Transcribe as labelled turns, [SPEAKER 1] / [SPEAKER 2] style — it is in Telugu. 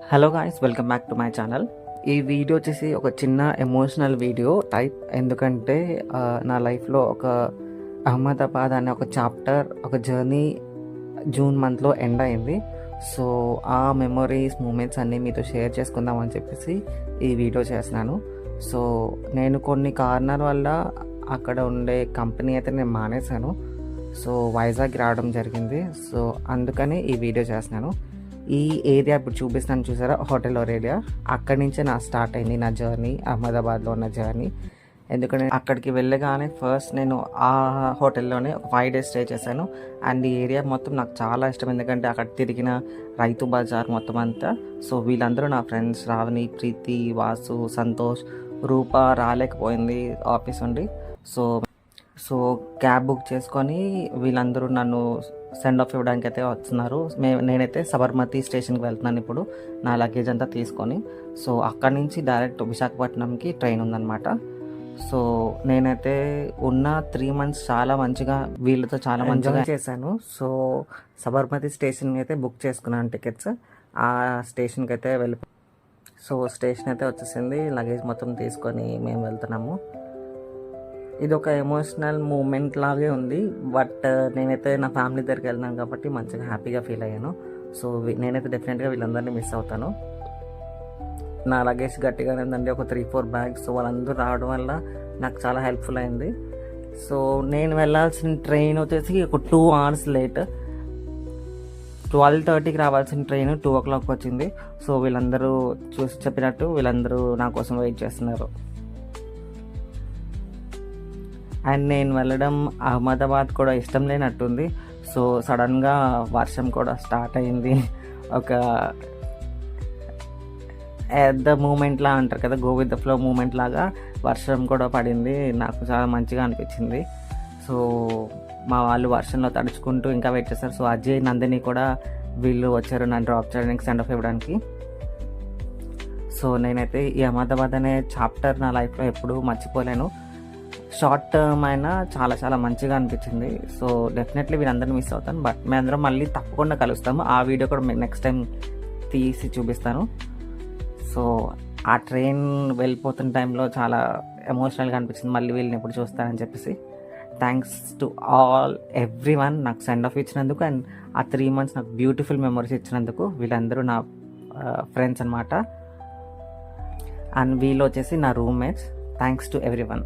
[SPEAKER 1] Hello guys, welcome back to my channel. ఈ వీడియో వచ్చేసి ఒక చిన్న ఎమోషనల్ వీడియో టైప్. ఎందుకంటే నా లైఫ్లో ఒక అహ్మదాబాద్ అనే ఒక చాప్టర్, ఒక జర్నీ జూన్ మంత్లో ఎండ్ అయింది. సో ఆ మెమొరీస్, మూమెంట్స్ అన్నీ మీతో షేర్ చేసుకుందామని చెప్పేసి ఈ వీడియో చేస్తున్నాను. సో నేను కొన్ని కారణాల వల్ల అక్కడ ఉండే కంపెనీ అయితే నేను మానేశాను. సో వైజాగ్ రావడం జరిగింది. సో అందుకని ఈ వీడియో చేస్తున్నాను. ఈ ఏరియా ఇప్పుడు చూపిస్తాను, చూసారా, హోటల్ ఏరియా. అక్కడి నుంచే నా స్టార్ట్ అయింది నా జర్నీ, అహ్మదాబాద్లో ఉన్న జర్నీ. ఎందుకంటే అక్కడికి వెళ్ళగానే ఫస్ట్ నేను ఆ హోటల్లోనే ఒక 5 days స్టే చేశాను. అండ్ ఈ ఏరియా మొత్తం నాకు చాలా ఇష్టం, ఎందుకంటే అక్కడ తిరిగిన రైతు బజార్ మొత్తం అంతా. సో వీళ్ళందరూ నా ఫ్రెండ్స్, రావణి, ప్రీతి, వాసు, సంతోష్, రూప రాలేకపోయింది ఆఫీస్ నుండి. సో క్యాబ్ బుక్ చేసుకొని వీళ్ళందరూ నన్ను సెండ్ ఆఫ్ ఇవ్వడానికి అయితే వస్తున్నారు. నేనైతే సబర్మతి స్టేషన్కి వెళ్తున్నాను ఇప్పుడు, నా లగేజ్ అంతా తీసుకొని. సో అక్కడి నుంచి డైరెక్ట్ విశాఖపట్నంకి ట్రైన్ ఉందన్నమాట. సో నేనైతే ఉన్న 3 months చాలా మంచిగా వీళ్ళతో చాలా మంచిగా చేశాను. సో సబర్మతి స్టేషన్కి అయితే బుక్ చేసుకున్నాను టికెట్స్. ఆ స్టేషన్కి అయితే సో స్టేషన్ అయితే వచ్చేసింది. లగేజ్ మొత్తం తీసుకొని మేము వెళ్తున్నాము. ఇది ఒక ఎమోషనల్ మూమెంట్ లాగే ఉంది. బట్ నేనైతే నా ఫ్యామిలీ దగ్గరికి వెళ్తున్నాను కాబట్టి మంచిగా హ్యాపీగా ఫీల్ అయ్యాను. సో నేనైతే డెఫినెట్గా వీళ్ళందరినీ మిస్ అవుతాను. నా లగేజ్ గట్టిగానే ఉందండి, ఒక 3-4 bags. సో వాళ్ళందరూ రావడం వల్ల నాకు చాలా హెల్ప్ఫుల్ అయింది. సో నేను వెళ్ళాల్సిన ట్రైన్ వచ్చేసి ఒక 2 hours లేట్. 12:30కి రావాల్సిన ట్రైన్ 2 o'clock వచ్చింది. సో వీళ్ళందరూ చెప్పినట్టు వీళ్ళందరూ నా కోసం వెయిట్ చేస్తున్నారు. అండ్ నేను వెళ్ళడం అహ్మదాబాద్ కూడా ఇష్టం లేనట్టుంది. సో సడన్గా వర్షం కూడా స్టార్ట్ అయింది. ఒక ఎట్ ద మూమెంట్లా అంటారు కదా, go with the flow moment లాగా వర్షం కూడా పడింది. నాకు చాలా మంచిగా అనిపించింది. సో మా వాళ్ళు వర్షంలో తడుచుకుంటూ ఇంకా వెయిట్ చేస్తారు. సో అజయ్, నందిని కూడా వీళ్ళు వచ్చారు నన్ను డ్రాప్ చేయడానికి, సెండ్ ఆఫ్ ఇవ్వడానికి. సో నేనైతే ఈ అహ్మదాబాద్ అనే చాప్టర్ నా లైఫ్లో ఎప్పుడూ మర్చిపోలేను. షార్ట్ టర్మ్ అయినా చాలా చాలా మంచిగా అనిపించింది. సో డెఫినెట్లీ వీరందరినీ మిస్ అవుతాను. బట్ మేమందరం మళ్ళీ తప్పకుండా కలుస్తాము. ఆ వీడియో కూడా మీకు నెక్స్ట్ టైం తీసి చూపిస్తాను. సో ఆ ట్రైన్ వెళ్ళిపోతున్న టైంలో చాలా ఎమోషనల్గా అనిపించింది, మళ్ళీ వీళ్ళని ఎప్పుడు చూస్తానని చెప్పేసి. థ్యాంక్స్ టు ఆల్ ఎవ్రీవన్ నాకు సెండ్ ఆఫ్ ఇచ్చినందుకు, అండ్ ఆ 3 months నాకు బ్యూటిఫుల్ మెమరీస్ ఇచ్చినందుకు. వీళ్ళందరూ నా ఫ్రెండ్స్ అనమాట. అండ్ వీళ్ళు వచ్చేసి నా రూమ్మేట్స్. Thanks to everyone.